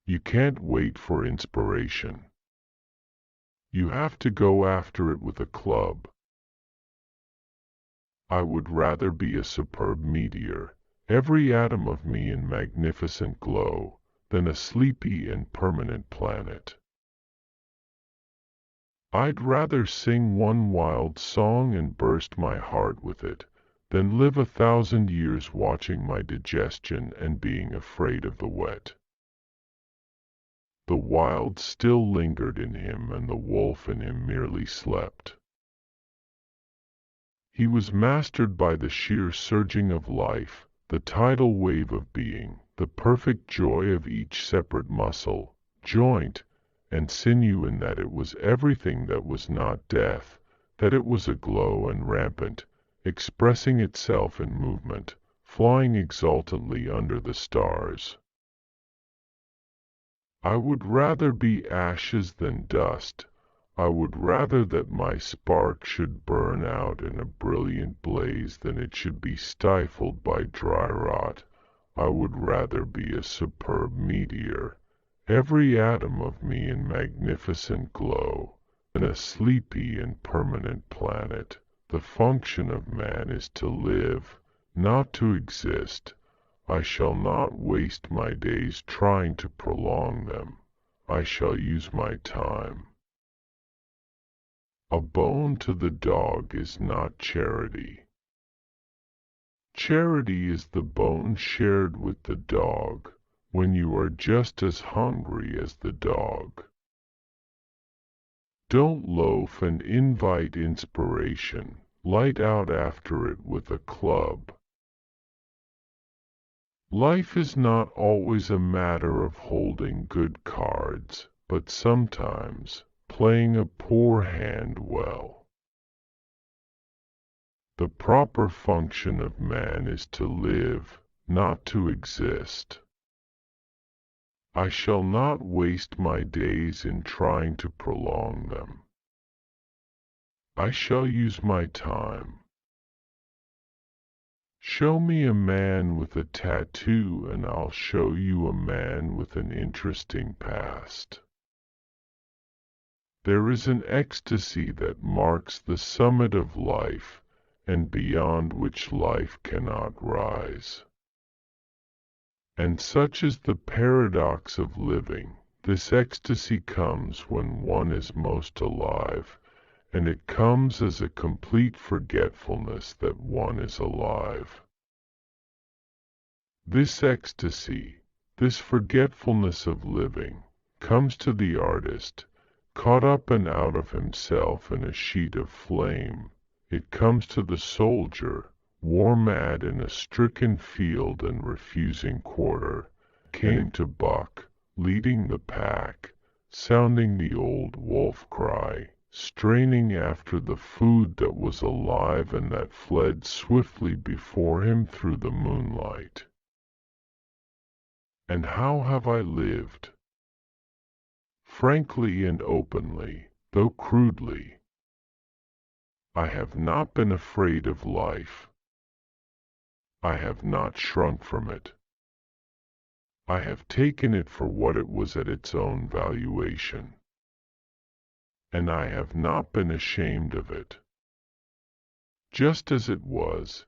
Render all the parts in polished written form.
You can't wait for inspiration. You have to go after it with a club. I would rather be a superb meteor, every atom of me in magnificent glow, than a sleepy and permanent planet. I'd rather sing one wild song and burst my heart with it, than live 1,000 years watching my digestion and being afraid of the wet. The wild still lingered in him, and the wolf in him merely slept. He was mastered by the sheer surging of life, the tidal wave of being, the perfect joy of each separate muscle, joint, and sinew, in that it was everything that was not death, that it was aglow and rampant, expressing itself in movement, flying exultantly under the stars. I would rather be ashes than dust. I would rather that my spark should burn out in a brilliant blaze than it should be stifled by dry rot. I would rather be a superb meteor, every atom of me in magnificent glow, than a sleepy and permanent planet. The function of man is to live, not to exist. I shall not waste my days trying to prolong them. I shall use my time. A bone to the dog is not charity. Charity is the bone shared with the dog, when you are just as hungry as the dog. Don't loaf and invite inspiration. Light out after it with a club. Life is not always a matter of holding good cards, but sometimes playing a poor hand well. The proper function of man is to live, not to exist. I shall not waste my days in trying to prolong them. I shall use my time. Show me a man with a tattoo, and I'll show you a man with an interesting past. There is an ecstasy that marks the summit of life, and beyond which life cannot rise. And such is the paradox of living. This ecstasy comes when one is most alive, and it comes as a complete forgetfulness that one is alive. This ecstasy, this forgetfulness of living, comes to the artist, caught up and out of himself in a sheet of flame. It comes to the soldier, war mad in a stricken field and refusing quarter. Came to Buck, leading the pack, sounding the old wolf cry, straining after the food that was alive and that fled swiftly before him through the moonlight. And how have I lived? Frankly and openly, though crudely. I have not been afraid of life. I have not shrunk from it. I have taken it for what it was at its own valuation. And I have not been ashamed of it. Just as it was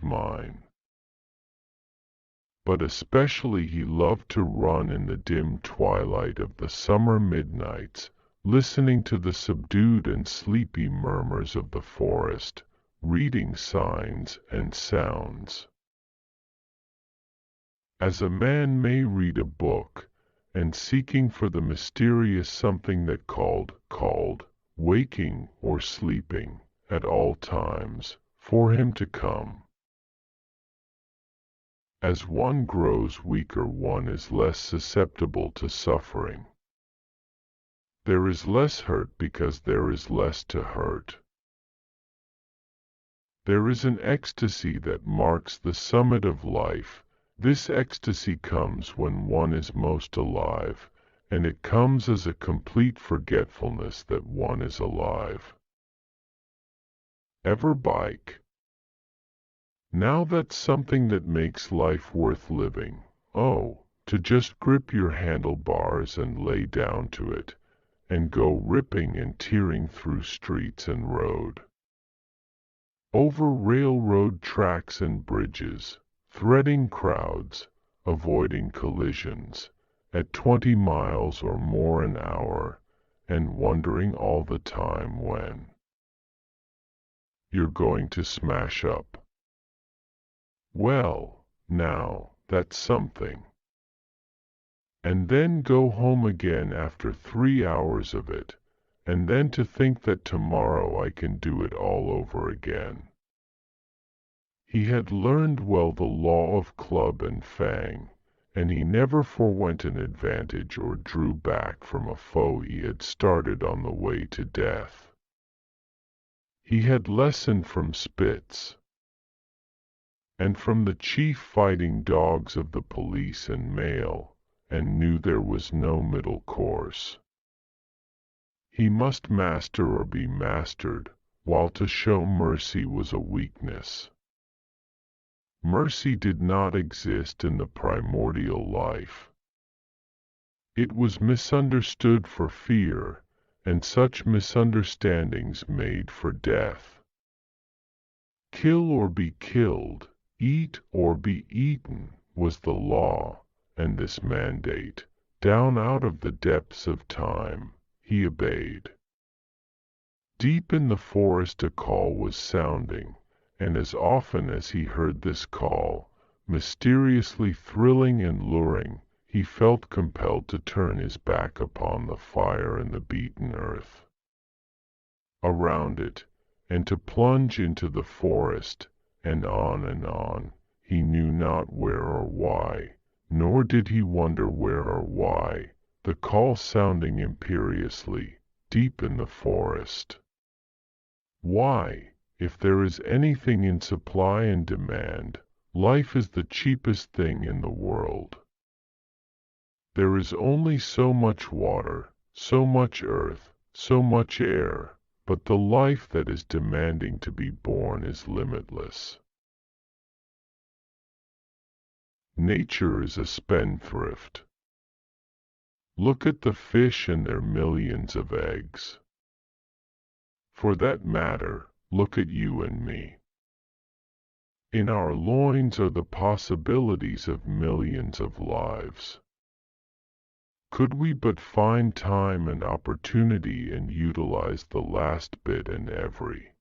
mine. But especially he loved to run in the dim twilight of the summer midnights, listening to the subdued and sleepy murmurs of the forest, reading signs and sounds. As a man may read a book, and seeking for the mysterious something that called, waking or sleeping, at all times, for him to come. As one grows weaker, one is less susceptible to suffering. There is less hurt because there is less to hurt. There is an ecstasy that marks the summit of life. This ecstasy comes when one is most alive, and it comes as a complete forgetfulness that one is alive. Ever bike? Now that's something that makes life worth living. Oh, to just grip your handlebars and lay down to it, and go ripping and tearing through streets and road, over railroad tracks and bridges, threading crowds, avoiding collisions, at 20 miles or more an hour, and wondering all the time when you're going to smash up. Well, now, that's something. And then go home again after 3 hours of it, and then to think that tomorrow I can do it all over again. He had learned well the law of club and fang, and he never forwent an advantage or drew back from a foe he had started on the way to death. He had lessoned from Spitz, and from the chief fighting dogs of the police and mail, and knew there was no middle course. He must master or be mastered, while to show mercy was a weakness. Mercy did not exist in the primordial life. It was misunderstood for fear, and such misunderstandings made for death. Kill or be killed, eat or be eaten, was the law, and this mandate, down out of the depths of time, he obeyed. Deep in the forest a call was sounding, and as often as he heard this call, mysteriously thrilling and luring, he felt compelled to turn his back upon the fire and the beaten earth around it, and to plunge into the forest, and on, he knew not where or why, nor did he wonder where or why, the call sounding imperiously, deep in the forest. Why, if there is anything in supply and demand, life is the cheapest thing in the world. There is only so much water, so much earth, so much air, but the life that is demanding to be born is limitless. Nature is a spendthrift. Look at the fish and their millions of eggs. For that matter, look at you and me. In our loins are the possibilities of millions of lives. Could we but find time and opportunity and utilize the last bit and every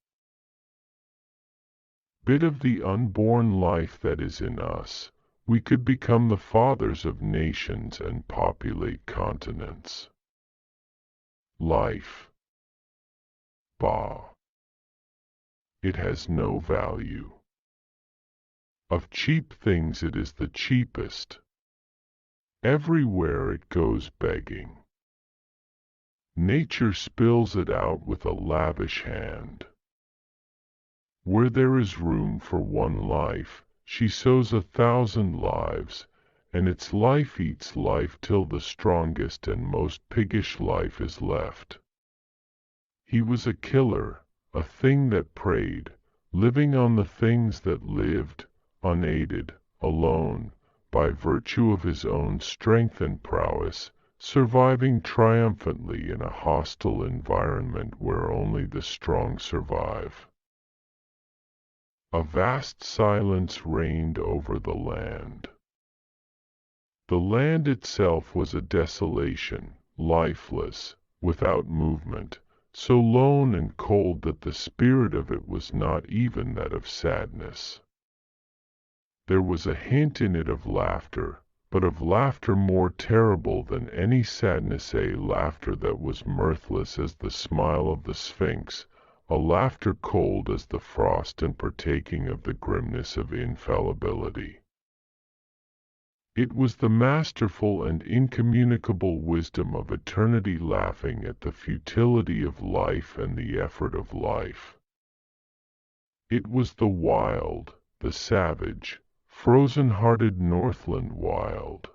bit of the unborn life that is in us, we could become the fathers of nations and populate continents. Life. Bah. It has no value. Of cheap things it is the cheapest. Everywhere it goes begging. Nature spills it out with a lavish hand. Where there is room for one life, she sows 1,000 lives, and its life eats life till the strongest and most piggish life is left. He was a killer, a thing that preyed, living on the things that lived, unaided, alone, by virtue of his own strength and prowess, surviving triumphantly in a hostile environment where only the strong survive. A vast silence reigned over the land. The land itself was a desolation, lifeless, without movement, so lone and cold that the spirit of it was not even that of sadness. There was a hint in it of laughter, but of laughter more terrible than any sadness, a laughter that was mirthless as the smile of the Sphinx, a laughter cold as the frost and partaking of the grimness of infallibility. It was the masterful and incommunicable wisdom of eternity laughing at the futility of life and the effort of life. It was the wild, the savage, frozen-hearted Northland wild.